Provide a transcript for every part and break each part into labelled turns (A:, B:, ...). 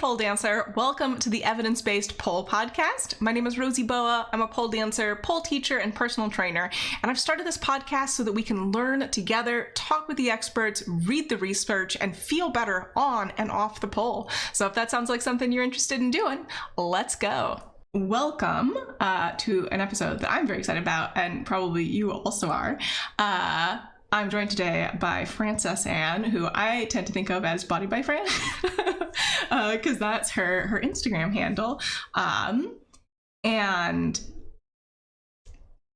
A: pole dancer. Welcome to the Evidence-Based Pole Podcast. My name is Rosy Boa. I'm a pole dancer, pole teacher, and personal trainer. And I've started this podcast so that we can learn together, talk with the experts, read the research, and feel better on and off the pole. So if that sounds like something you're interested in doing, let's go. Welcome to an episode that I'm very excited about, and probably you also are. I'm joined today by Frances Ann, who I tend to think of as Body by Fran, because that's her Instagram handle. And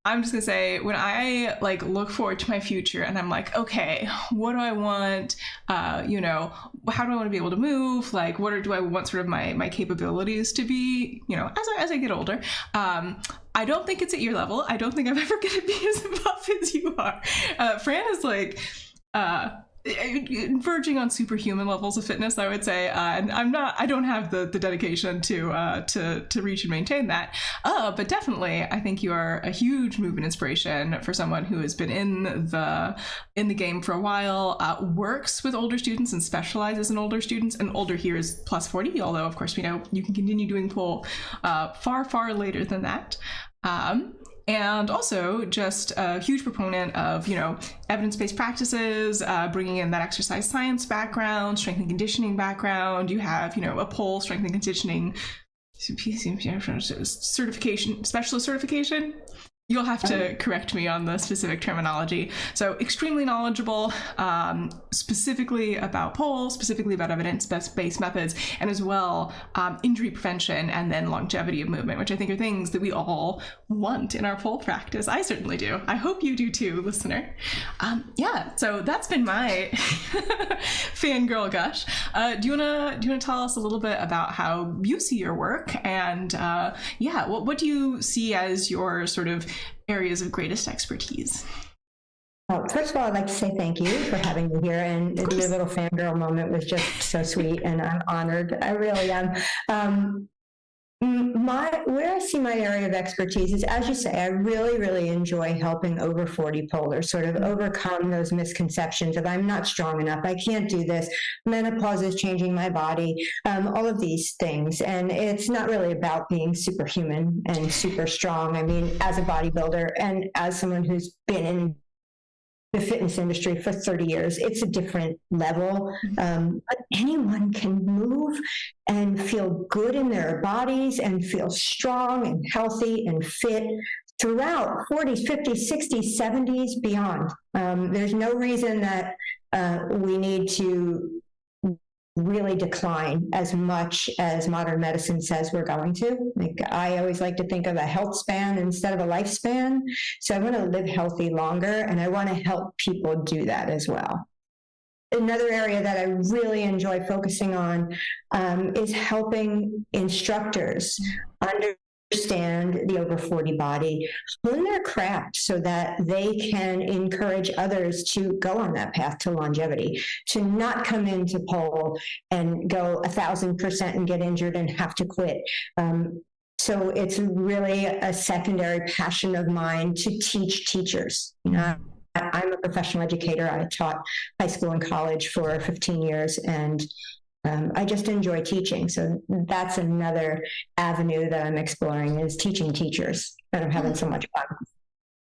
A: I'm just gonna say, when I look forward to my future and I'm like, okay, what do I want? How do I want to be able to move? Do I want sort of my capabilities to be, as I get older? I don't think it's at your level. I don't think I'm ever going to be as buff as you are. Fran is verging on superhuman levels of fitness, I would say, and I don't have the dedication to reach and maintain that. But definitely, I think you are a huge move and inspiration for someone who has been in the game for a while, works with older students and specializes in older students. And older here is plus 40, although of course we know you can continue doing pole far later than that. And also just a huge proponent of, evidence-based practices, bringing in that exercise science background, strength and conditioning background. You have, a pole strength and conditioning certification, specialist certification. You'll have to correct me on the specific terminology. So extremely knowledgeable, specifically about pole, specifically about evidence-based methods, and as well injury prevention and then longevity of movement, which I think are things that we all want in our pole practice. I certainly do. I hope you do too, listener. So that's been my fangirl gush. Do you wanna tell us a little bit about how you see your work, and what do you see as your sort of areas of greatest expertise?
B: Well, first of all, I'd like to say thank you for having me here, and your little fangirl moment was just so sweet, and I'm honored. I really am. Where I see my area of expertise is, as you say, I really enjoy helping over 40 polers sort of overcome those misconceptions of I'm not strong enough, I can't do this, menopause is changing my body, all of these things. And it's not really about being superhuman and super strong. I mean, as a bodybuilder and as someone who's been in the fitness industry for 30 years, it's a different level. But anyone can move and feel good in their bodies and feel strong and healthy and fit throughout 40s, 50s, 60s, 70s, beyond. There's no reason that we need to really decline as much as modern medicine says we're going to. I always like to think of a health span instead of a lifespan. So I want to live healthy longer, and I want to help people do that as well. Another area that I really enjoy focusing on is helping instructors understand the over 40 body, hone their craft so that they can encourage others to go on that path to longevity, to not come into pole and go 1,000% and get injured and have to quit. So it's really a secondary passion of mine to teach teachers. I'm a professional educator. I taught high school and college for 15 years, and I just enjoy teaching. So that's another avenue that I'm exploring, is teaching teachers, and I'm having so much fun.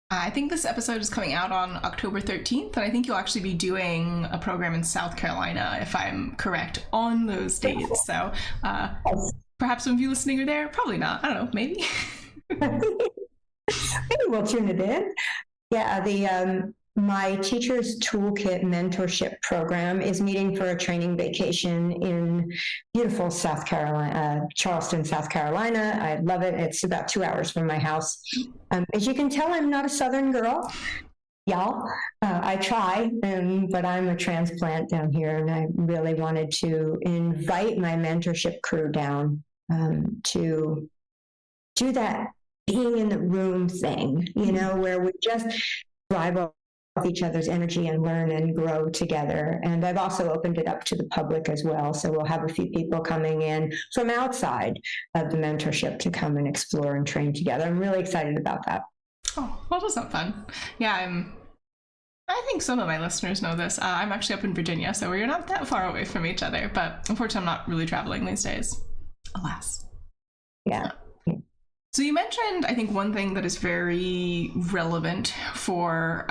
A: I think this episode is coming out on October 13th, and I think you'll actually be doing a program in South Carolina, if I'm correct, on those dates. So perhaps some of you listening are there. Probably not. I don't know. Maybe.
B: Maybe we'll tune it in. Yeah, my Teacher's Toolkit mentorship program is meeting for a training vacation in beautiful South Carolina, Charleston, South Carolina. I love it. It's about 2 hours from my house. As you can tell, I'm not a Southern girl, y'all. I try, but I'm a transplant down here, and I really wanted to invite my mentorship crew down to do that being in the room thing, where we just thrive off each other's energy and learn and grow together. And I've also opened it up to the public as well. So we'll have a few people coming in from outside of the mentorship to come and explore and train together. I'm really excited about that.
A: Oh, well, that sounds fun. Yeah, I think some of my listeners know this. I'm actually up in Virginia, so we're not that far away from each other, but unfortunately, I'm not really traveling these days. Alas.
B: Yeah.
A: So you mentioned, I think, one thing that is very relevant for,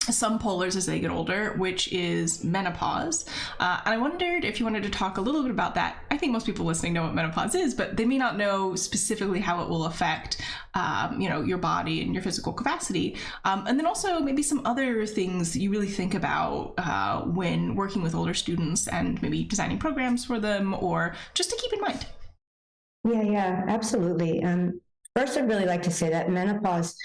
A: some polars as they get older, which is menopause. And I wondered if you wanted to talk a little bit about that. I think most people listening know what menopause is, but they may not know specifically how it will affect, your body and your physical capacity. And then also maybe some other things that you really think about when working with older students and maybe designing programs for them, or just to keep in mind.
B: Yeah, absolutely. First, I'd really like to say that menopause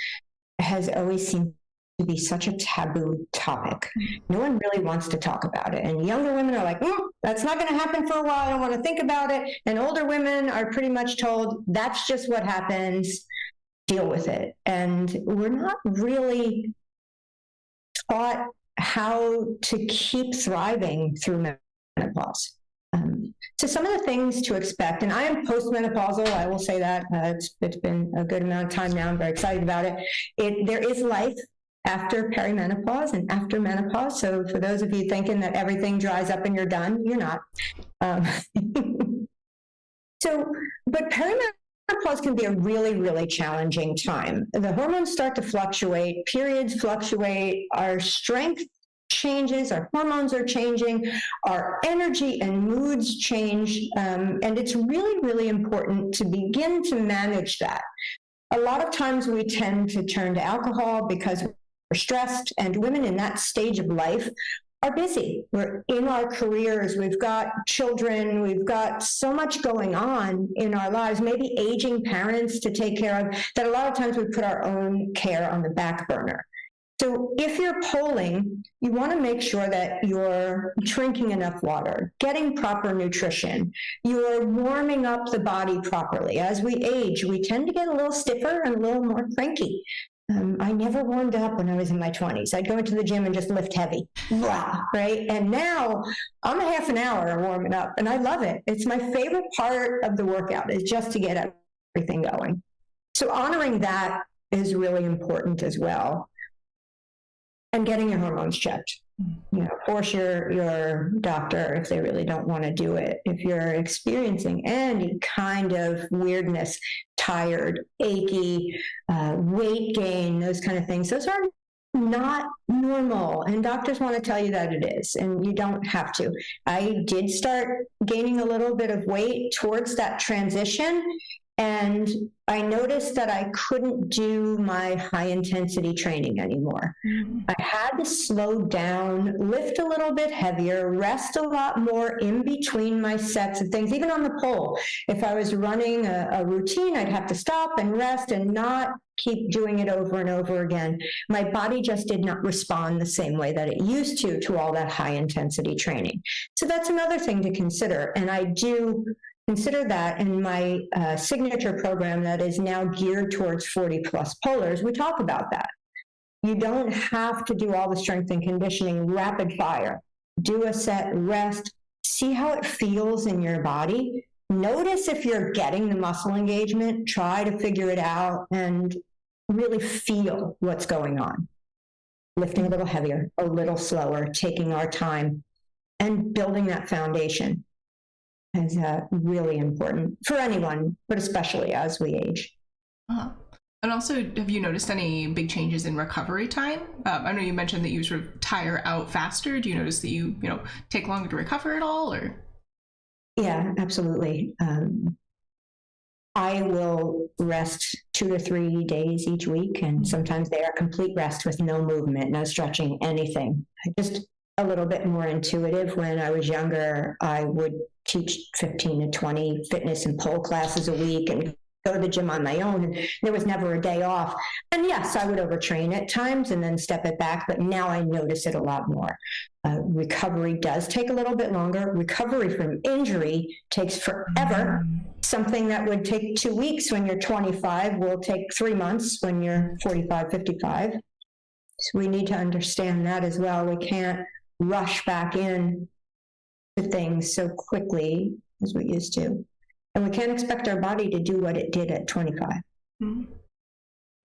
B: has always seemed to be such a taboo topic. No one really wants to talk about it. And younger women are like, that's not going to happen for a while. I don't want to think about it. And older women are pretty much told, that's just what happens. Deal with it. And we're not really taught how to keep thriving through menopause. So some of the things to expect, and I am postmenopausal, I will say that. It's been a good amount of time now. I'm very excited about it. There is life after perimenopause and after menopause. So for those of you thinking that everything dries up and you're done, you're not. But perimenopause can be a really, really challenging time. The hormones start to fluctuate, periods fluctuate, our strength changes, our hormones are changing, our energy and moods change, and it's really, really important to begin to manage that. A lot of times we tend to turn to alcohol because we're stressed, and women in that stage of life are busy. We're in our careers, we've got children, we've got so much going on in our lives, maybe aging parents to take care of, that a lot of times we put our own care on the back burner. So if you're polling, you want to make sure that you're drinking enough water, getting proper nutrition, you're warming up the body properly. As we age, we tend to get a little stiffer and a little more cranky. I never warmed up when I was in my 20s. I'd go into the gym and just lift heavy, right? And now I'm a half an hour warming up, and I love it. It's my favorite part of the workout, is just to get everything going. So honoring that is really important as well. And getting your hormones checked. Force your doctor if they really don't want to do it. If you're experiencing any kind of weirdness, tired, achy, weight gain, those kind of things, those are not normal. And doctors want to tell you that it is, and you don't have to. I did start gaining a little bit of weight towards that transition, and I noticed that I couldn't do my high intensity training anymore. I had to slow down, lift a little bit heavier, rest a lot more in between my sets of things, even on the pole. If I was running a routine, I'd have to stop and rest and not keep doing it over and over again. My body just did not respond the same way that it used to all that high intensity training. So that's another thing to consider. And I do consider that in my signature program that is now geared towards 40 plus polars. We talk about that. You don't have to do all the strength and conditioning rapid fire. Do a set, rest, see how it feels in your body. Notice if you're getting the muscle engagement, try to figure it out and really feel what's going on. Lifting a little heavier, a little slower, taking our time, and building that foundation is really important for anyone, but especially as we age.
A: And also, have you noticed any big changes in recovery time? I know you mentioned that you sort of tire out faster. Do you notice that you take longer to recover at all, or?
B: Yeah, absolutely. I will rest 2 to 3 days each week, and sometimes they are complete rest with no movement, no stretching, anything. Just a little bit more intuitive. When I was younger, I would teach 15 to 20 fitness and pole classes a week and go to the gym on my own, and there was never a day off. And yes, I would overtrain at times and then step it back, but now I notice it a lot more. Recovery does take a little bit longer. Recovery from injury takes forever. Something that would take 2 weeks when you're 25 will take 3 months when you're 45, 55. So we need to understand that as well. We can't rush back in to things so quickly as we used to. And we can't expect our body to do what it did at 25. And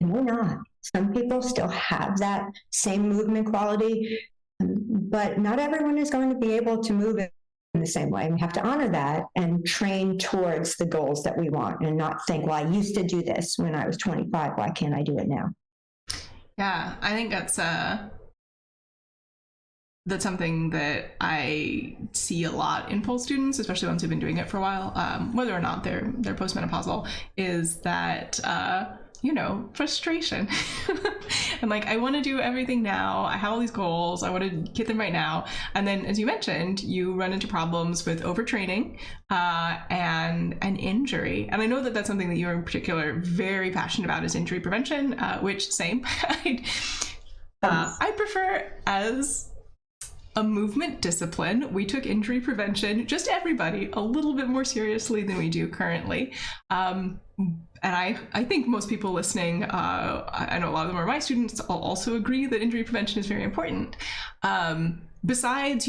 B: we're not. Some people still have that same movement quality, but not everyone is going to be able to move in the same way. We have to honor that and train towards the goals that we want, and not think, well, I used to do this when I was 25. Why can't I do it now?
A: Yeah, I think that's something that I see a lot in pole students, especially ones who've been doing it for a while, whether or not they're postmenopausal, is that frustration. And like, I want to do everything now. I have all these goals. I want to get them right now. And then, as you mentioned, you run into problems with overtraining and injury. And I know that that's something that you're in particular very passionate about, is injury prevention, which same. I prefer as a movement discipline. We took injury prevention, just everybody, a little bit more seriously than we do currently. And I think most people listening, I know a lot of them are my students, also agree that injury prevention is very important. Besides,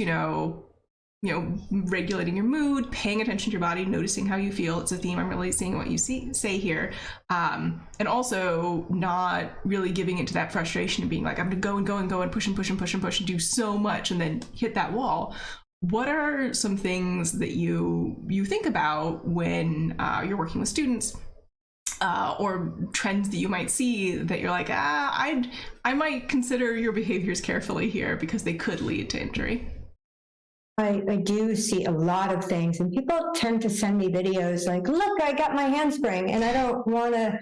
A: regulating your mood, paying attention to your body, noticing how you feel. It's a theme I'm really seeing what you say here. And also not really giving into that frustration and being like, I'm gonna go and go and go and push and push and push and push and do so much and then hit that wall. What are some things that you think about when you're working with students, or trends that you might see that you're like, I might consider your behaviors carefully here because they could lead to injury?
B: I do see a lot of things, and people tend to send me videos like, look, I got my handspring, and I don't want to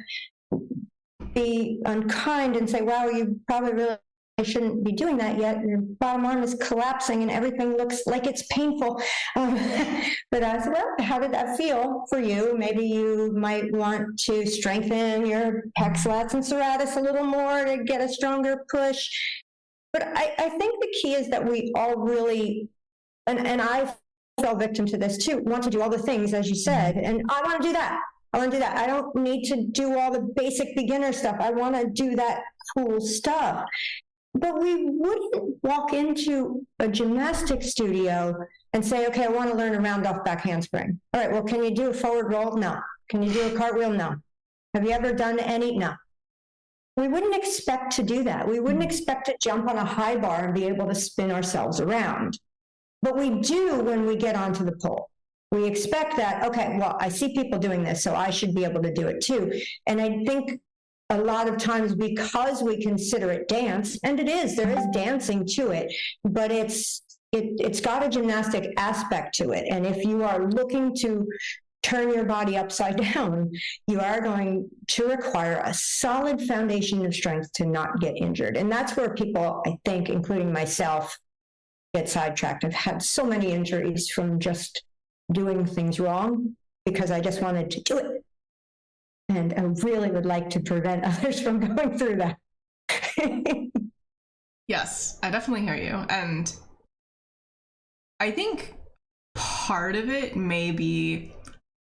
B: be unkind and say, wow, you probably really shouldn't be doing that yet. Your bottom arm is collapsing and everything looks like it's painful. But I said, well, how did that feel for you? Maybe you might want to strengthen your pecs, lats, and serratus a little more to get a stronger push. But I think the key is that we all really, and I fell victim to this too, want to do all the things, as you said, and I want to do that. I don't need to do all the basic beginner stuff. I want to do that cool stuff. But we wouldn't walk into a gymnastics studio and say, okay, I want to learn a round off back handspring. All right, well, can you do a forward roll? No. Can you do a cartwheel? No. Have you ever done any? No. We wouldn't expect to do that. We wouldn't expect to jump on a high bar and be able to spin ourselves around. But we do when we get onto the pole. We expect that, okay, well, I see people doing this, so I should be able to do it too. And I think a lot of times, because we consider it dance, and there is dancing to it, but it's got a gymnastic aspect to it. And if you are looking to turn your body upside down, you are going to require a solid foundation of strength to not get injured. And that's where people, I think, including myself, get sidetracked. I've had so many injuries from just doing things wrong because I just wanted to do it. And I really would like to prevent others from going through that.
A: Yes, I definitely hear you. And I think part of it may be,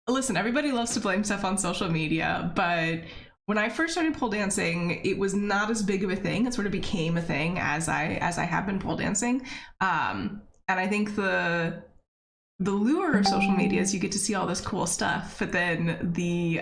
A: listen, everybody loves to blame stuff on social media, but when I first started pole dancing, it was not as big of a thing. It sort of became a thing as I have been pole dancing. And I think the lure of social media is you get to see all this cool stuff, but then the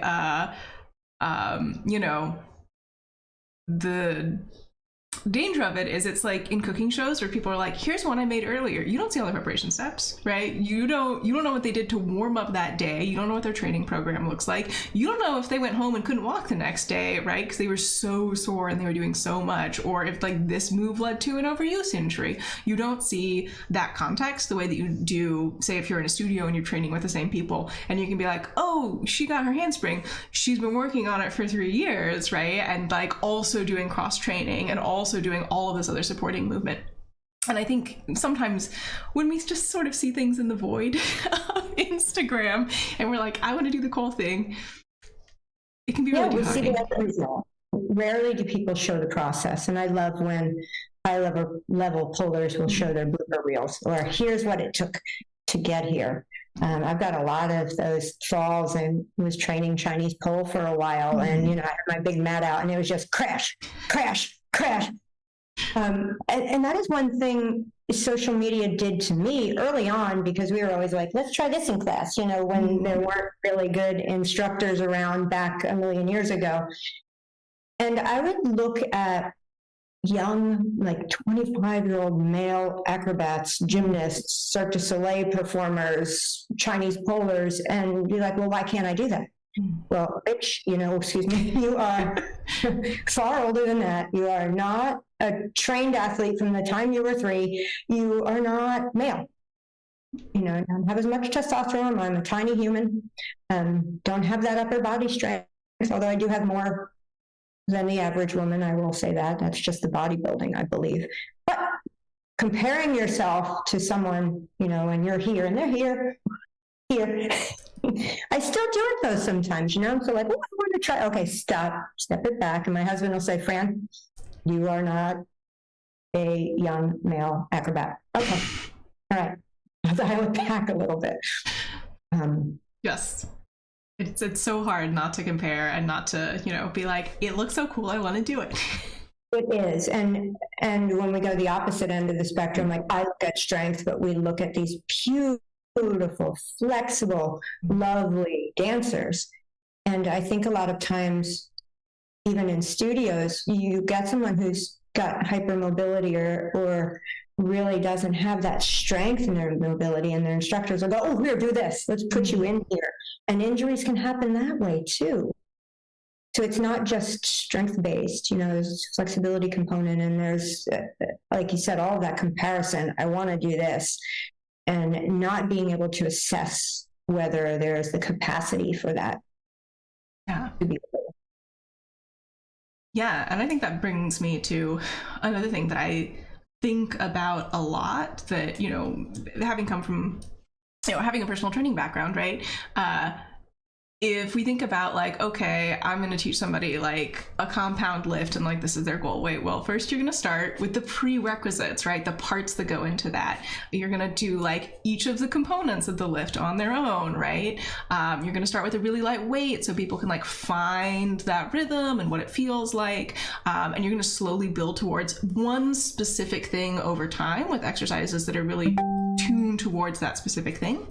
A: danger of it is it's like in cooking shows where people are like, here's one I made earlier. You don't see all the preparation steps, right? You don't know what they did to warm up that day. You don't know what their training program looks like. You don't know if they went home and couldn't walk the next day, right? Because they were so sore and they were doing so much, or if like this move led to an overuse injury. You don't see that context the way that you do, say, if you're in a studio and you're training with the same people, and you can be like, oh, she got her handspring. She's been working on it for 3 years, right? And like also doing cross training and also doing all of this other supporting movement. And I think sometimes when we just sort of see things in the void of Instagram and we're like, I want to do the cool thing, it can be really disheartening.
B: We see the end result. Rarely do people show the process. And I love when high level pullers will show their blooper reels, or here's what it took to get here. I've got a lot of those falls, and was training Chinese pole for a while. And, I had my big mat out and it was just crash, crash, crash. And that is one thing social media did to me early on, because we were always like, let's try this in class, when there weren't really good instructors around back a million years ago. And I would look at young, like 25-year-old male acrobats, gymnasts, Cirque du Soleil performers, Chinese polars, and be like, well, why can't I do that? Well, bitch, excuse me, you are far older than that. You are not a trained athlete from the time you were 3. You are not male. I don't have as much testosterone. I'm a tiny human. Don't have that upper body strength, although I do have more than the average woman. I will say that. That's just the bodybuilding, I believe. But comparing yourself to someone, and you're here and they're here. I still do it though sometimes, so like, oh, I want to try. Okay, step it back. And my husband will say, Fran, you are not a young male acrobat. Okay, all right, I'll dial it back a little bit.
A: Yes. It's so hard not to compare and not to, be like, it looks so cool, I want to do it.
B: It is. And when we go to the opposite end of the spectrum, like I look at strength, but we look at these beautiful, flexible, lovely dancers. And I think a lot of times, even in studios, you get someone who's got hypermobility or really doesn't have that strength in their mobility, and their instructors will go, oh, here, do this. Let's put you in here. And injuries can happen that way too. So it's not just strength-based, there's a flexibility component, and there's, like you said, all of that comparison. I want to do this, and not being able to assess whether there's the capacity for that.
A: Yeah. Yeah, and I think that brings me to another thing that I think about a lot, that, having come from, having a personal training background, right? If we think about like, okay, I'm going to teach somebody like a compound lift and like this is their goal. Wait, well, first you're going to start with the prerequisites, right? The parts that go into that. You're going to do like each of the components of the lift on their own, right? You're going to start with a really light weight so people can like find that rhythm and what it feels like. And you're going to slowly build towards one specific thing over time with exercises that are really tuned towards that specific thing.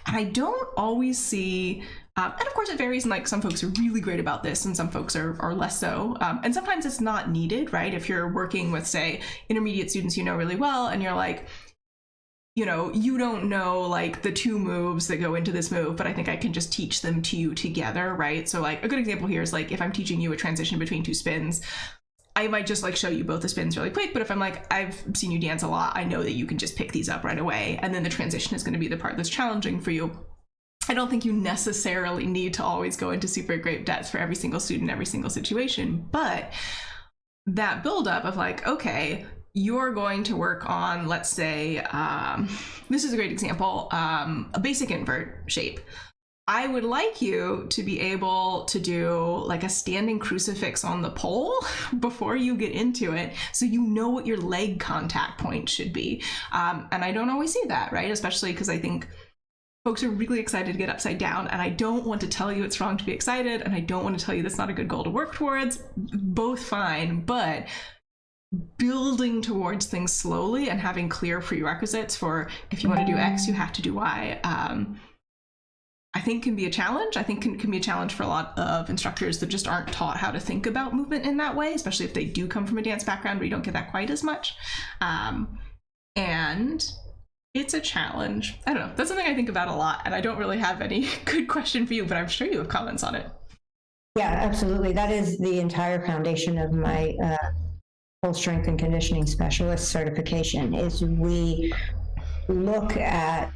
A: And I don't always see, and of course it varies, and like some folks are really great about this and some folks are less so. And sometimes it's not needed, right? If you're working with, say, intermediate students you know really well, and you're like, you don't know like the 2 moves that go into this move, but I think I can just teach them to you together, right? So like a good example here is like if I'm teaching you a transition between 2 spins, I might just like show you both the spins really quick, but if I'm like, I've seen you dance a lot, I know that you can just pick these up right away, and then the transition is going to be the part that's challenging for you. I don't think you necessarily need to always go into super great depth for every single student, every single situation, but that buildup of like, okay, you're going to work on, let's say, this is a great example, a basic invert shape. I would like you to be able to do like a standing crucifix on the pole before you get into it, so you know what your leg contact point should be. And I don't always see that, right? Especially because I think folks are really excited to get upside down, and I don't want to tell you it's wrong to be excited, and I don't want to tell you that's not a good goal to work towards. Both fine, but building towards things slowly and having clear prerequisites for if you want to do X, you have to do Y, I think can be a challenge. I think can be a challenge for a lot of instructors that just aren't taught how to think about movement in that way, especially if they do come from a dance background where you don't get that quite as much. And it's a challenge. I don't know. That's something I think about a lot, and I don't really have any good question for you, but I'm sure you have comments on it.
B: Yeah, absolutely. That is the entire foundation of my full strength and conditioning specialist certification, is we look at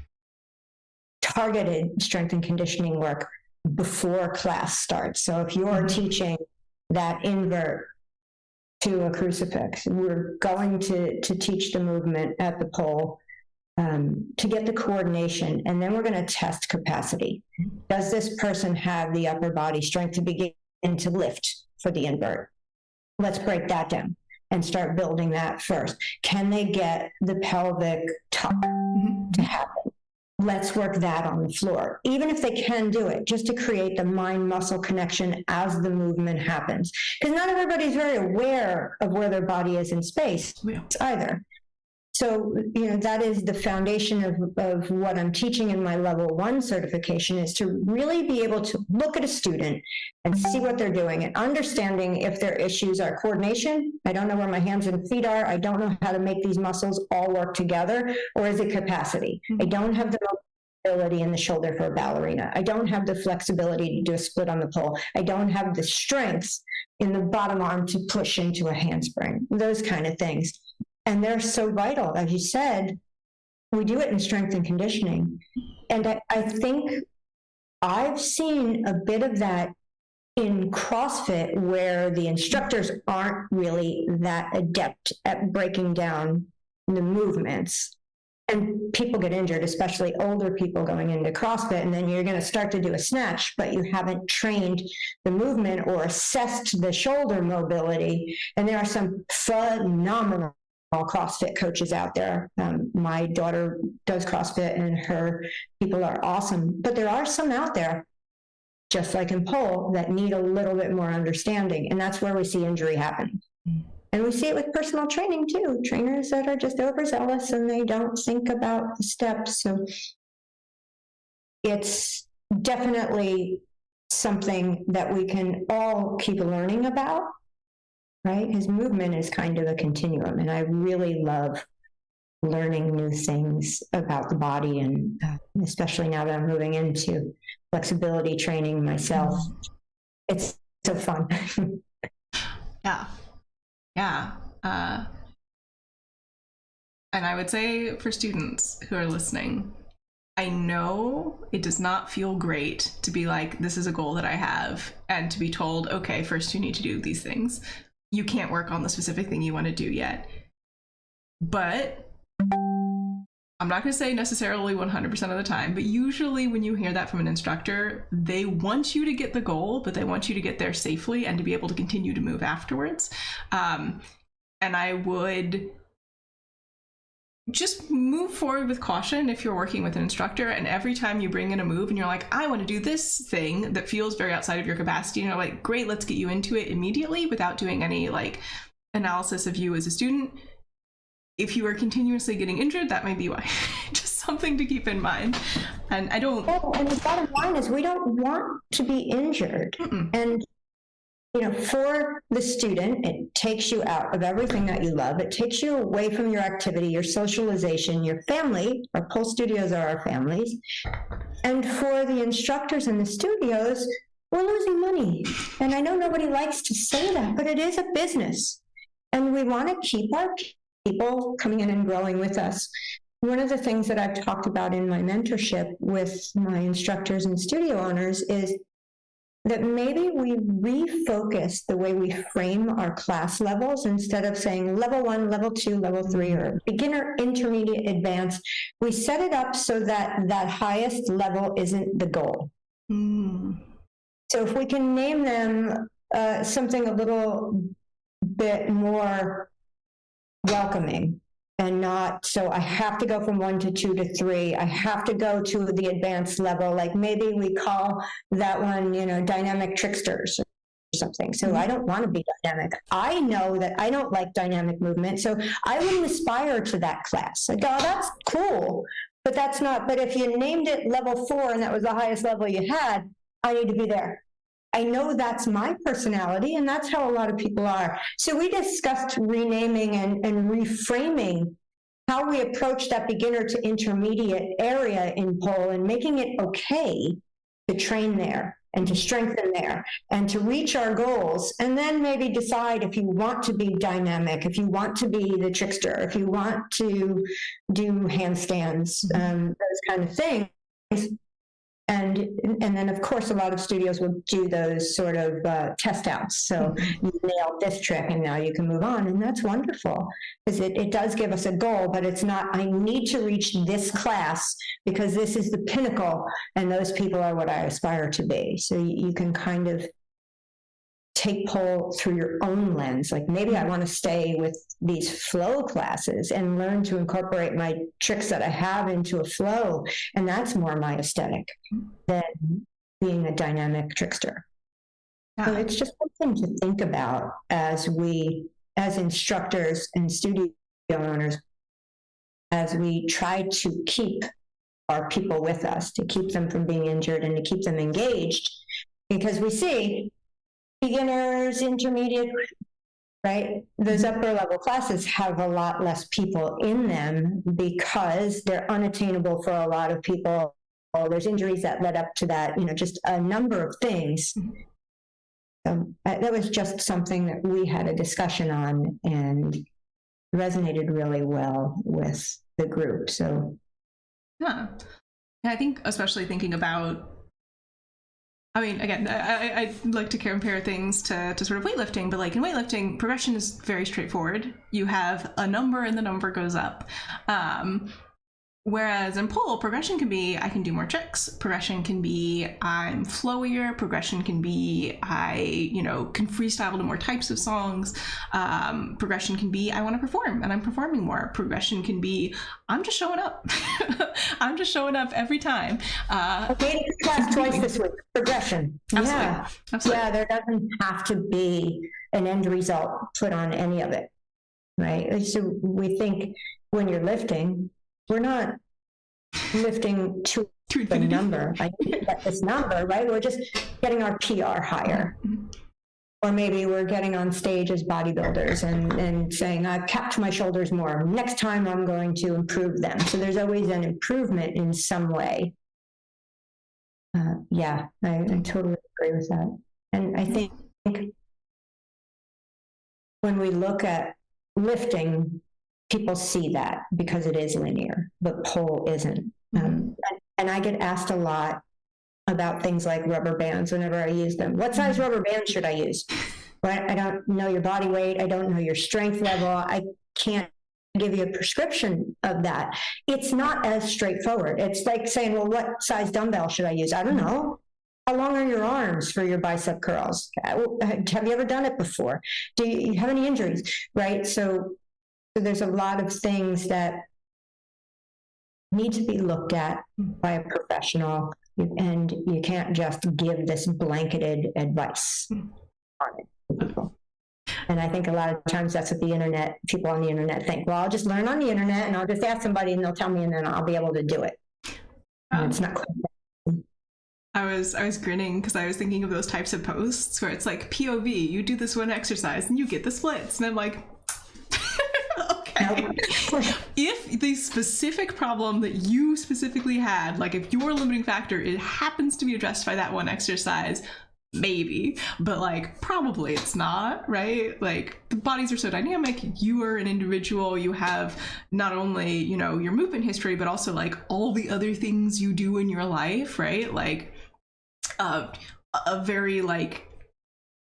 B: targeted strength and conditioning work before class starts. So if you're teaching that invert to a crucifix, we're going to teach the movement at the pole to get the coordination, and then we're going to test capacity. Does this person have the upper body strength to begin to lift for the invert? Let's break that down and start building that first. Can they get the pelvic tuck to happen? Let's work that on the floor, even if they can do it, just to create the mind-muscle connection as the movement happens. Because not everybody's very aware of where their body is in space either. So, that is the foundation of what I'm teaching in my level 1 certification, is to really be able to look at a student and see what they're doing and understanding if their issues are coordination. I don't know where my hands and feet are. I don't know how to make these muscles all work together. Or is it capacity? I don't have the mobility in the shoulder for a ballerina. I don't have the flexibility to do a split on the pole. I don't have the strength in the bottom arm to push into a handspring, those kind of things. And they're so vital. As you said, we do it in strength and conditioning. And I think I've seen a bit of that in CrossFit, where the instructors aren't really that adept at breaking down the movements. And people get injured, especially older people going into CrossFit, and then you're going to start to do a snatch, but you haven't trained the movement or assessed the shoulder mobility. And there are some phenomenal CrossFit coaches out there. My daughter does CrossFit and her people are awesome, but there are some out there, just like in pole, that need a little bit more understanding. And that's where we see injury happen. And we see it with personal training too. Trainers that are just overzealous and they don't think about the steps. So it's definitely something that we can all keep learning about, right? His movement is kind of a continuum. And I really love learning new things about the body. And especially now that I'm moving into flexibility training myself, it's so fun.
A: Yeah. Yeah. And I would say for students who are listening, I know it does not feel great to be like, this is a goal that I have, and to be told, okay, first you need to do these things. You can't work on the specific thing you want to do yet. But I'm not going to say necessarily 100% of the time, but usually when you hear that from an instructor, they want you to get the goal, but they want you to get there safely and to be able to continue to move afterwards. And I would just move forward with caution if you're working with an instructor, and every time you bring in a move and you're like, I want to do this thing that feels very outside of your capacity, and you're like, great, let's get you into it immediately without doing any like analysis of you as a student. If you are continuously getting injured, that may be why. Just something to keep in mind. And I don't...
B: And the bottom line is we don't want to be injured. And, for the student, it takes you out of everything that you love. It takes you away from your activity, your socialization, your family. Our pole studios are our families. And for the instructors in the studios, we're losing money. And I know nobody likes to say that, but it is a business. And we want to keep our people coming in and growing with us. One of the things that I've talked about in my mentorship with my instructors and studio owners is that maybe we refocus the way we frame our class levels. Instead of saying level 1, level 2, level 3, or beginner, intermediate, advanced, we set it up so that that highest level isn't the goal. So if we can name them something a little bit more welcoming, and not, so I have to go from 1 to 2 to 3, I have to go to the advanced level, like maybe we call that one, dynamic tricksters or something. So I don't want to be dynamic. I know that I don't like dynamic movement, so I wouldn't aspire to that class. Like, oh, that's cool, but that's not, but if you named it level 4 and that was the highest level you had, I need to be there. I know that's my personality, and that's how a lot of people are. So we discussed renaming and reframing how we approach that beginner to intermediate area in pole, and making it okay to train there and to strengthen there and to reach our goals, and then maybe decide if you want to be dynamic, if you want to be the trickster, if you want to do handstands, those kind of things. And then, of course, a lot of studios will do those sort of test outs. So you nailed this trick, and now you can move on. And that's wonderful, because it does give us a goal, but it's not, I need to reach this class because this is the pinnacle, and those people are what I aspire to be. So you can kind of take pole through your own lens. Like, maybe I want to stay with these flow classes and learn to incorporate my tricks that I have into a flow. And that's more my aesthetic than being a dynamic trickster. So it's just something to think about as instructors and studio owners, as we try to keep our people with us, to keep them from being injured and to keep them engaged, because we see beginners, intermediate, right? Those upper level classes have a lot less people in them because they're unattainable for a lot of people. There's injuries that led up to that, just a number of things. That was just something that we had a discussion on and resonated really well with the group. So,
A: yeah, I think especially thinking about, I mean, again, I like to compare things to sort of weightlifting, but like in weightlifting, progression is very straightforward. You have a number and the number goes up. Whereas in pole, progression can be, I can do more tricks. Progression can be, I'm flowier. Progression can be, I, can freestyle to more types of songs. Progression can be, I want to perform and I'm performing more. Progression can be, I'm just showing up. I'm just showing up every time.
B: Okay, class twice this week. Progression.
A: Absolutely.
B: Yeah.
A: Absolutely.
B: Yeah, there doesn't have to be an end result put on any of it, right? So we think when you're lifting, we're not lifting to the number. I get this number, right? We're just getting our PR higher. Or maybe we're getting on stage as bodybuilders and saying, I've capped my shoulders more. Next time I'm going to improve them. So there's always an improvement in some way. Yeah, I totally agree with that. And I think when we look at lifting, people see that because it is linear, but pole isn't. And I get asked a lot about things like rubber bands whenever I use them. What size rubber band should I use? Well, I don't know your body weight. I don't know your strength level. I can't give you a prescription of that. It's not as straightforward. It's like saying, well, what size dumbbell should I use? I don't know. How long are your arms for your bicep curls? Have you ever done it before? Do you have any injuries? Right? So there's a lot of things that need to be looked at by a professional, and you can't just give this blanketed advice on it to people. And I think a lot of times that's what people on the internet think. Well, I'll just learn on the internet and I'll just ask somebody and they'll tell me and then I'll be able to do it. And it's not quite that.
A: I was grinning because I was thinking of those types of posts where it's like POV, you do this one exercise and you get the splits. And I'm like, okay. If the specific problem that you specifically had, like if your limiting factor, it happens to be addressed by that one exercise, maybe, but like probably it's not, right? Like the bodies are so dynamic. You are an individual. You have not only, your movement history, but also like all the other things you do in your life, right? Like a very like,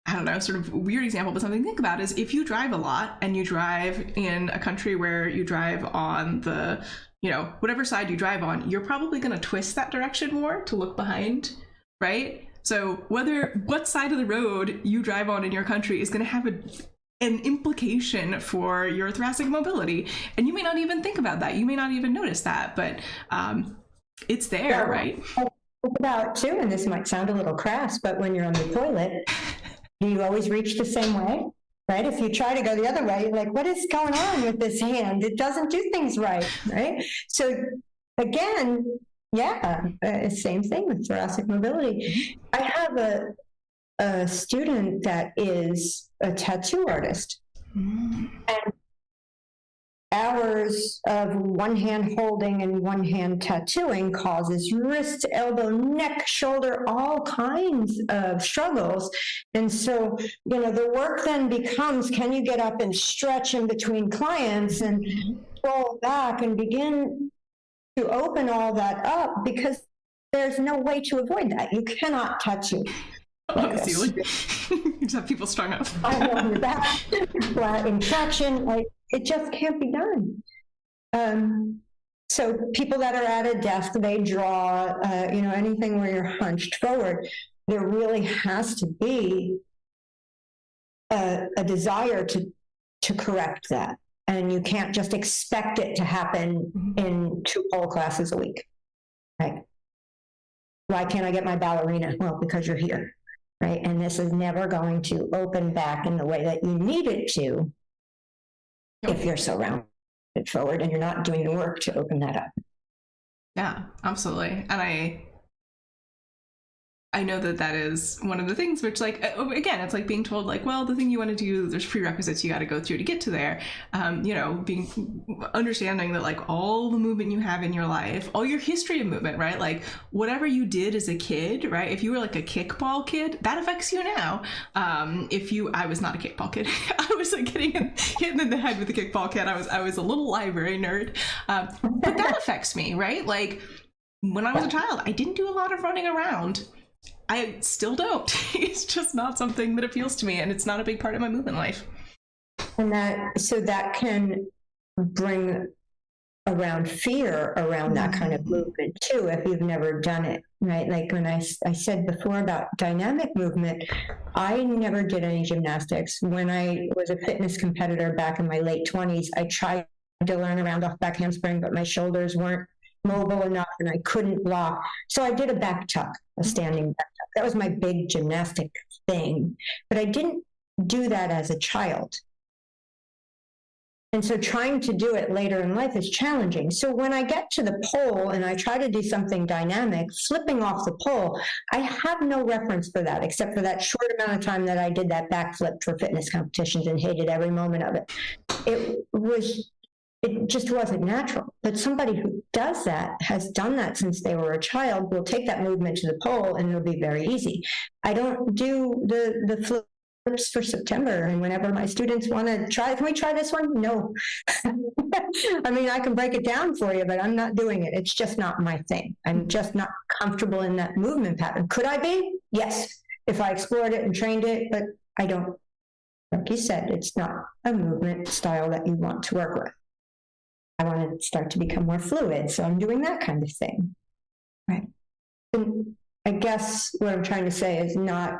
A: I don't know, sort of weird example, but something to think about is if you drive a lot and you drive in a country where you drive on the, whatever side you drive on, you're probably going to twist that direction more to look behind, right? So what side of the road you drive on in your country is going to have an implication for your thoracic mobility. And you may not even think about that. You may not even notice that, but it's there, right?
B: Think about too, and this might sound a little crass, but when you're on the toilet, do you always reach the same way? Right? If you try to go the other way, you're like, what is going on with this hand? It doesn't do things right, right? So again, yeah, same thing with thoracic mobility. I have a student that is a tattoo artist, and hours of one hand holding and one hand tattooing causes wrist, elbow, neck, shoulder, all kinds of struggles. And so, the work then becomes, can you get up and stretch in between clients and roll back and begin to open all that up, because there's no way to avoid that. You cannot tattoo.
A: On the ceiling. You just have people strung up.
B: On your back, flat in traction. It just can't be done. So people that are at a desk, they draw, anything where you're hunched forward, there really has to be a desire to correct that. And you can't just expect it to happen in 2 pole classes a week, right? Why can't I get my ballerina? Well, because you're here, right? And this is never going to open back in the way that you need it to if you're so round. it forward, and you're not doing the work to open that up.
A: Yeah, absolutely. And I know that is one of the things which, like, again, it's like being told, like, well, the thing you want to do, there's prerequisites you got to go through to get to there. Understanding that, like, all the movement you have in your life, all your history of movement, right? Like, whatever you did as a kid, right? If you were like a kickball kid, that affects you now. I was not a kickball kid. I was like getting hit in the head with a kickball kid. I was a little library nerd. But that affects me, right? Like, when I was a child, I didn't do a lot of running around. I still don't. It's just not something that appeals to me, and it's not a big part of my movement life.
B: And that can bring around fear around that kind of movement too, if you've never done it, right? Like when I said before about dynamic movement, I never did any gymnastics. When I was a fitness competitor back in my late 20s, I tried to learn around off back handspring, but my shoulders weren't mobile enough and I couldn't block. So I did a back tuck, a standing back tuck. That was my big gymnastic thing. But I didn't do that as a child. And so trying to do it later in life is challenging. So when I get to the pole and I try to do something dynamic, flipping off the pole, I have no reference for that, except for that short amount of time that I did that backflip for fitness competitions and hated every moment of it. It just wasn't natural. But somebody who does that, has done that since they were a child, will take that movement to the pole and it'll be very easy. I don't do the flips for September. And whenever my students want to try, can we try this one? No. I mean, I can break it down for you, but I'm not doing it. It's just not my thing. I'm just not comfortable in that movement pattern. Could I be? Yes. If I explored it and trained it, but I don't. Like you said, it's not a movement style that you want to work with. I want to start to become more fluid, so I'm doing that kind of thing. Right. And I guess what I'm trying to say is not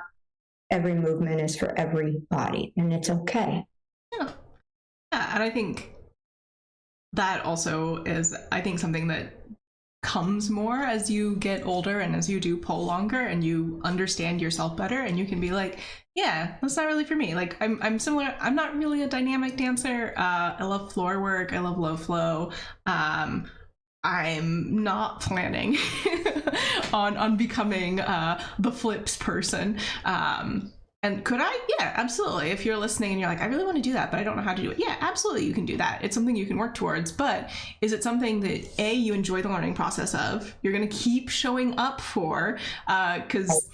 B: every movement is for every body, and it's okay.
A: Yeah. And I think that also is, I think, something that comes more as you get older and as you do pole longer and you understand yourself better, and you can be like, yeah, that's not really for me. Like I'm similar. I'm not really a dynamic dancer. I love floor work. I love low flow. I'm not planning on becoming the flips person. And could I? Yeah, absolutely. If you're listening and you're like, I really want to do that, but I don't know how to do it. Yeah, absolutely. You can do that. It's something you can work towards. But is it something that A, you enjoy the learning process of, you're going to keep showing up for? Because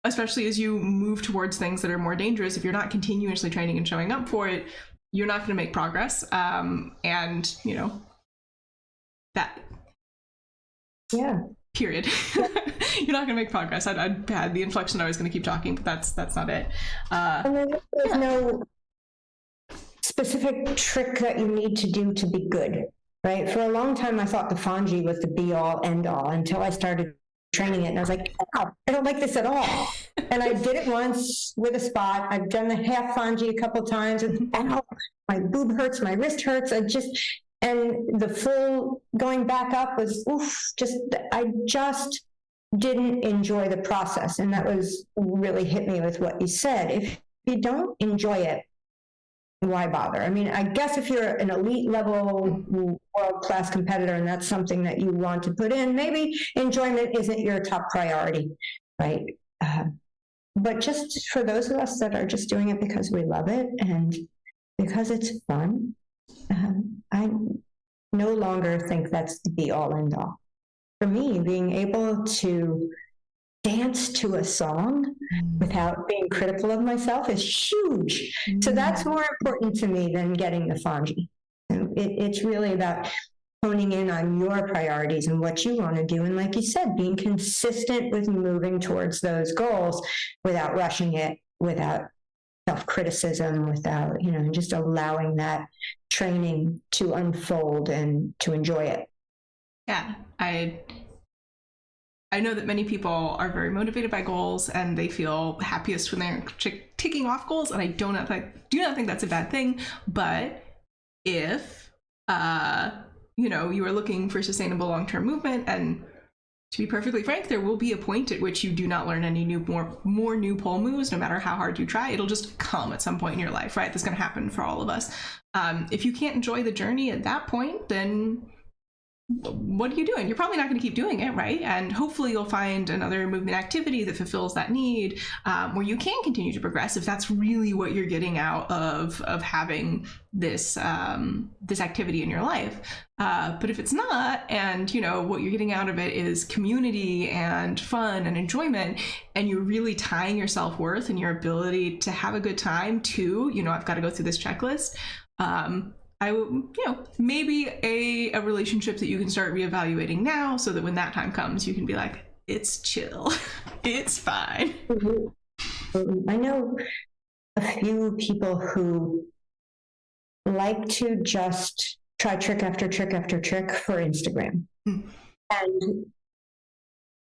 A: especially as you move towards things that are more dangerous, if you're not continuously training and showing up for it, you're not going to make progress. And, you know, that.
B: Yeah.
A: Period. You're not going to make progress. I had the inflection I was going to keep talking, but that's not it.
B: And there's no specific trick that you need to do to be good, right? For a long time, I thought the fonji was the be-all, end-all, until I started training it, and I was like, oh, I don't like this at all. And I did it once with a spot. I've done the half fonji a couple times, and ow, my boob hurts, my wrist hurts. And the full going back up was, I just didn't enjoy the process. And that was really hit me with what you said. If you don't enjoy it, why bother? I mean, I guess if you're an elite level world-class competitor and that's something that you want to put in, maybe enjoyment isn't your top priority, right? But just for those of us that are just doing it because we love it and because it's fun, I no longer think that's the be-all, end-all. For me, being able to dance to a song without being critical of myself is huge. So that's more important to me than getting the fonji. It's really about honing in on your priorities and what you want to do. And like you said, being consistent with moving towards those goals without rushing it, without self-criticism, without, just allowing that training to unfold and to enjoy it.
A: Yeah, I know that many people are very motivated by goals and they feel happiest when they're ticking off goals, and I do not think that's a bad thing. But if you are looking for sustainable long-term movement and to be perfectly frank, there will be a point at which you do not learn any more new pole moves, no matter how hard you try. It'll just come at some point in your life, right? That's going to happen for all of us. If you can't enjoy the journey at that point, then what are you doing? You're probably not going to keep doing it, right? And hopefully you'll find another movement activity that fulfills that need, where you can continue to progress if that's really what you're getting out of having this this activity in your life. But if it's not, and what you're getting out of it is community and fun and enjoyment, and you're really tying your self-worth and your ability to have a good time to, I've got to go through this checklist. Maybe a relationship that you can start reevaluating now, so that when that time comes, you can be like, it's chill, it's fine.
B: I know a few people who like to just try trick after trick after trick for Instagram. And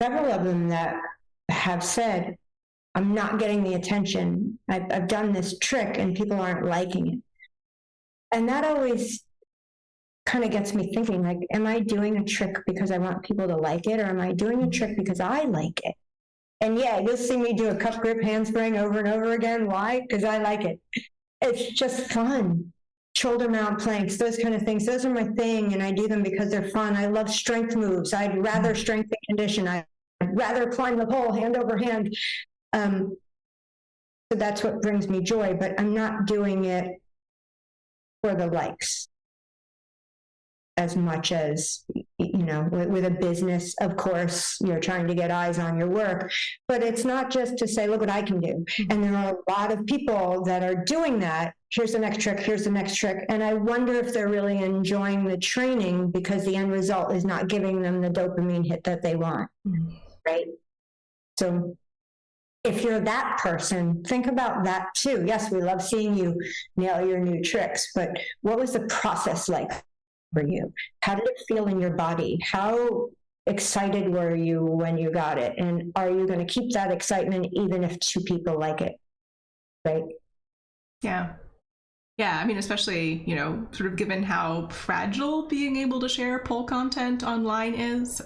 B: several of them that have said, I'm not getting the attention. I've done this trick and people aren't liking it. And that always kind of gets me thinking, like, am I doing a trick because I want people to like it, or am I doing a trick because I like it? And yeah, you'll see me do a cup grip handspring over and over again. Why? Because I like it. It's just fun. Shoulder mount planks, those kind of things. Those are my thing, and I do them because they're fun. I love strength moves. I'd rather strength and condition. I'd rather climb the pole hand over hand. So that's what brings me joy, but I'm not doing it for the likes as much as, with a business, of course, you're trying to get eyes on your work, but it's not just to say, look what I can do. And there are a lot of people that are doing that. Here's the next trick, here's the next trick. And I wonder if they're really enjoying the training because the end result is not giving them the dopamine hit that they want, right? So if you're that person, think about that too. Yes, we love seeing you nail your new tricks, but what was the process like for you? How did it feel in your body? How excited were you when you got it? And are you going to keep that excitement even if two people like it? Right?
A: Yeah. Yeah, I mean, especially, sort of given how fragile being able to share pole content online is.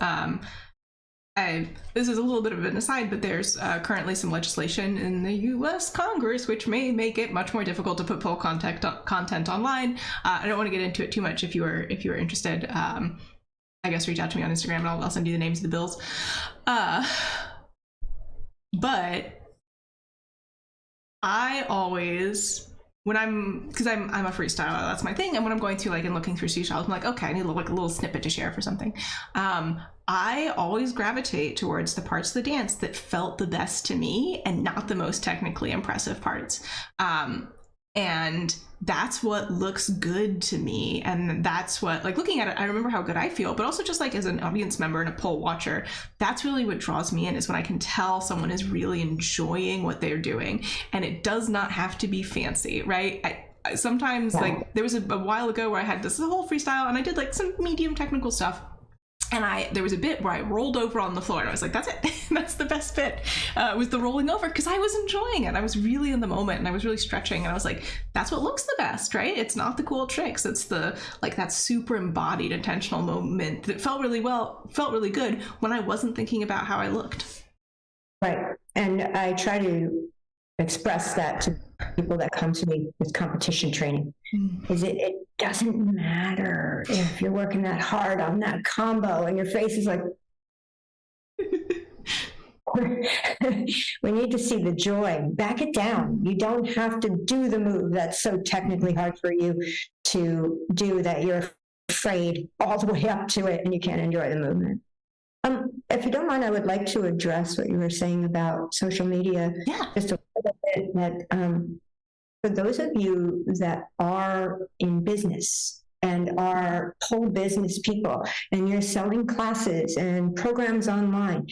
A: This is a little bit of an aside, but there's currently some legislation in the U.S. Congress which may make it much more difficult to put pole content online. I don't want to get into it too much. If you are interested, I guess reach out to me on Instagram and I'll send you the names of the bills. But I always, because I'm a freestyler, that's my thing, and when I'm going through and looking through freestyles, I'm like, okay, I need a little snippet to share for something. I always gravitate towards the parts of the dance that felt the best to me and not the most technically impressive parts. And that's what looks good to me. And that's what, looking at it, I remember how good I feel, but also just as an audience member and a pole watcher, that's really what draws me in, is when I can tell someone is really enjoying what they're doing. And it does not have to be fancy, right? Sometimes, there was a while ago where I had this whole freestyle and I did some medium technical stuff. And there was a bit where I rolled over on the floor and I was like, that's it. That's the best bit, was the rolling over, because I was enjoying it. I was really in the moment and I was really stretching, and I was like, that's what looks the best, right? It's not the cool tricks. It's the, that super embodied intentional moment that felt really good when I wasn't thinking about how I looked.
B: Right. And I try to express that to people that come to me with competition training. Is it doesn't matter if you're working that hard on that combo and your face is like, we need to see the joy. Back it down. You don't have to do the move that's so technically hard for you to do that you're afraid all the way up to it and you can't enjoy the movement. If you don't mind, I would like to address what you were saying about social media.
A: Yeah.
B: Just a little bit, that for those of you that are in business and are pole business people, and you're selling classes and programs online,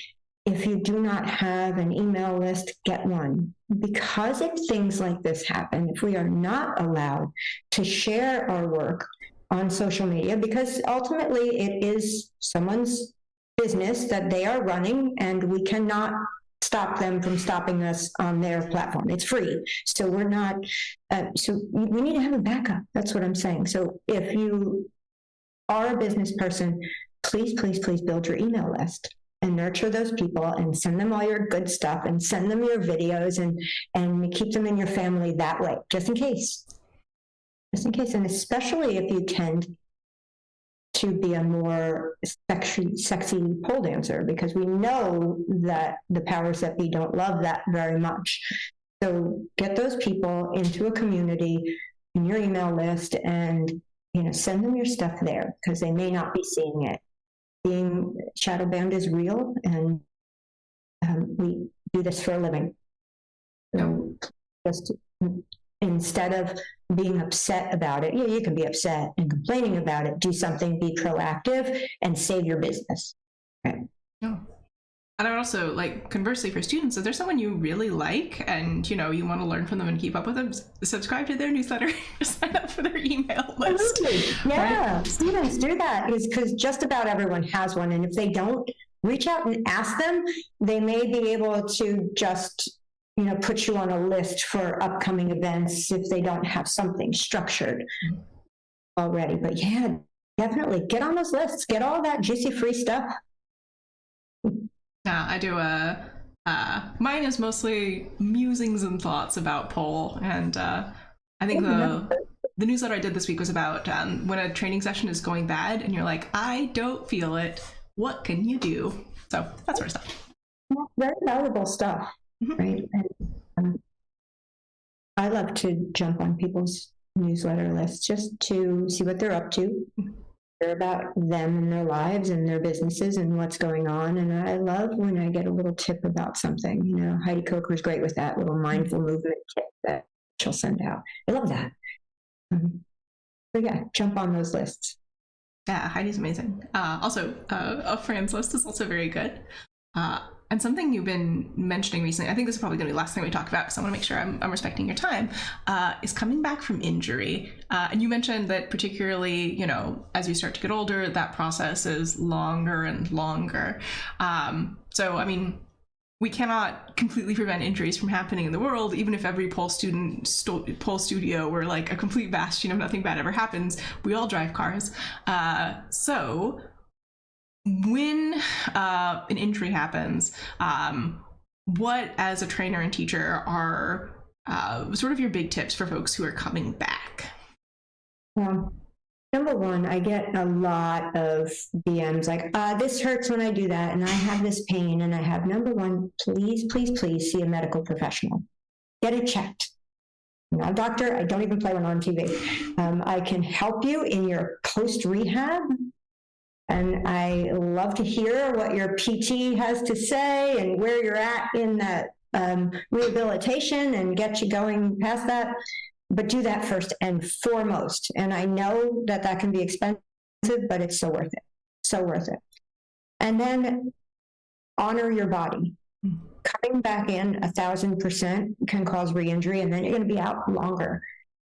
B: if you do not have an email list, get one. Because if things like this happen, if we are not allowed to share our work on social media, because ultimately it is someone's business that they are running, and we cannot stop them from stopping us on their platform. It's free. So we're not, so we need to have a backup. That's what I'm saying. So if you are a business person, please, please, please build your email list and nurture those people and send them all your good stuff and send them your videos and keep them in your family that way, just in case. Just in case, and especially if you tend to be a more sexy pole dancer, because we know that the powers that be don't love that very much. So get those people into a community in your email list and, send them your stuff there, because they may not be seeing it. Being shadow banned is real, and we do this for a living. So just instead of being upset about it, you can be upset and complaining about it, do something, be proactive, and save your business. Right?
A: Yeah. And I would also, conversely for students, if there's someone you really like and, you want to learn from them and keep up with them, subscribe to their newsletter, sign up for their email list.
B: Yeah,
A: right?
B: Students do that, because just about everyone has one. And if they don't, reach out and ask them. They may be able to just put you on a list for upcoming events if they don't have something structured already. But yeah, definitely get on those lists, get all that juicy free stuff.
A: Yeah, I do mine is mostly musings and thoughts about pole, and I think the newsletter I did this week was about when a training session is going bad and you're like, I don't feel it, what can you do? So that sort of stuff.
B: Very valuable stuff. Right. And I love to jump on people's newsletter lists just to see what they're up to, hear about them and their lives and their businesses and what's going on. And I love when I get a little tip about something. Heidi Coker's great with that little mindful movement tip that she'll send out. I love that. So yeah, jump on those lists.
A: Yeah, Heidi's amazing. Also, a friends list is also very good. And something you've been mentioning recently, I think this is probably going to be the last thing we talk about because I want to make sure I'm respecting your time, is coming back from injury. And you mentioned that particularly, as you start to get older, that process is longer and longer. So, I mean, we cannot completely prevent injuries from happening in the world, even if every pole studio were like a complete bastion of nothing bad ever happens. We all drive cars. So when an injury happens, what as a trainer and teacher are sort of your big tips for folks who are coming back?
B: Well, number one, I get a lot of DMs like, this hurts when I do that, and I have this pain, and I have, number one, please, please, please see a medical professional. Get it checked. I'm not a doctor. I don't even play one on TV. I can help you in your post-rehab. And I love to hear what your PT has to say and where you're at in that rehabilitation and get you going past that. But do that first and foremost. And I know that can be expensive, but it's so worth it. So worth it. And then honor your body. Coming back in 1,000% can cause re-injury, and then you're going to be out longer.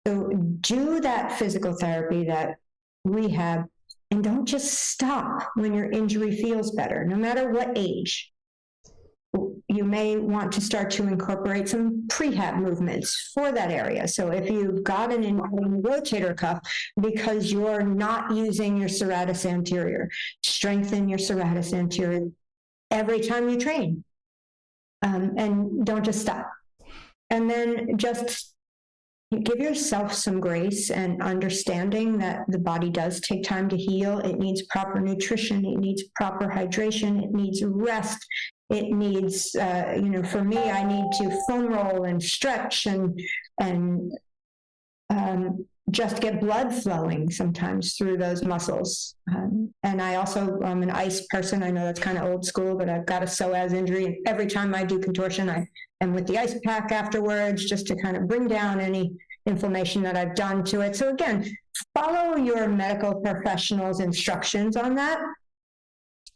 B: So do that physical therapy, that rehab. And don't just stop when your injury feels better, no matter what age. You may want to start to incorporate some prehab movements for that area. So if you've got an rotator cuff because you're not using your serratus anterior, strengthen your serratus anterior every time you train. And don't just stop. And then just give yourself some grace and understanding that the body does take time to heal. It needs proper nutrition. It needs proper hydration. It needs rest. It needs, for me, I need to foam roll and stretch and just get blood flowing sometimes through those muscles. And I also, I'm an ice person. I know that's kind of old school, but I've got a psoas injury. And every time I do contortion, I am with the ice pack afterwards, just to kind of bring down any inflammation that I've done to it. So again, follow your medical professional's instructions on that,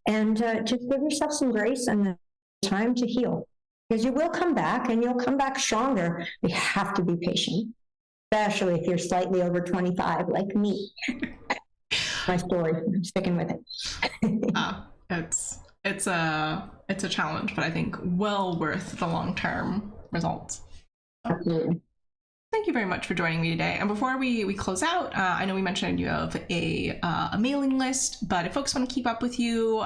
B: and just give yourself some grace and time to heal, because you will come back, and you'll come back stronger. You have to be patient, especially if you're slightly over 25 like me. My story, I'm sticking with it.
A: It's a challenge, but I think well worth the long-term results.
B: Absolutely.
A: Thank you very much for joining me today. And before we close out, I know we mentioned you have a mailing list, but if folks want to keep up with you,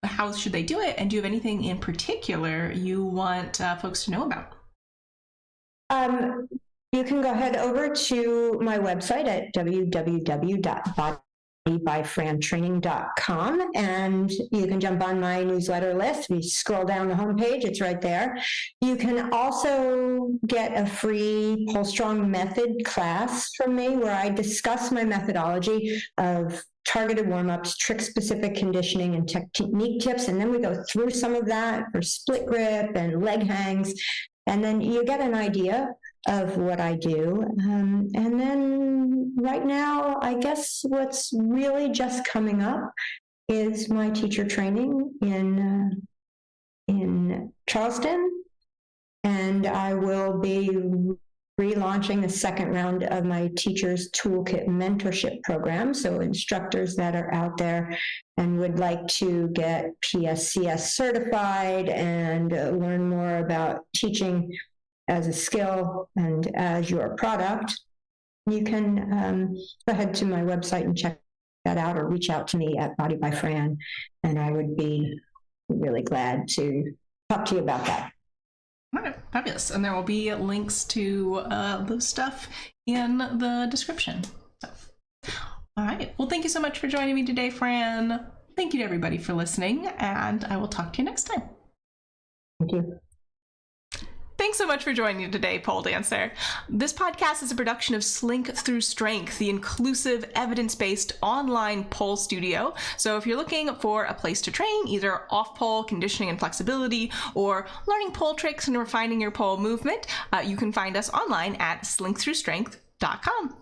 A: how should they do it? And do you have anything in particular you want folks to know about?
B: You can go ahead over to my website at www.bodybyfrantraining.com, and you can jump on my newsletter list. If you scroll down the homepage, it's right there. You can also get a free Pull Strong Method class from me where I discuss my methodology of targeted warm-ups, trick-specific conditioning, and technique tips, and then we go through some of that for split grip and leg hangs, and then you get an idea of what I do. And then right now, I guess what's really just coming up is my teacher training in Charleston, and I will be relaunching the second round of my Teachers Toolkit Mentorship Program. So instructors that are out there and would like to get PSCS certified and learn more about teaching as a skill and as your product, you can go ahead to my website and check that out, or reach out to me at Body by Fran, and I would be really glad to talk to you about that.
A: All right, fabulous. And there will be links to those stuff in the description. So, all right. Well, thank you so much for joining me today, Fran. Thank you to everybody for listening, and I will talk to you next time.
B: Thank you.
A: Thanks so much for joining today, pole dancer. This podcast is a production of Slink Through Strength, the inclusive, evidence-based online pole studio. So if you're looking for a place to train, either off-pole conditioning and flexibility, or learning pole tricks and refining your pole movement, you can find us online at slinkthroughstrength.com.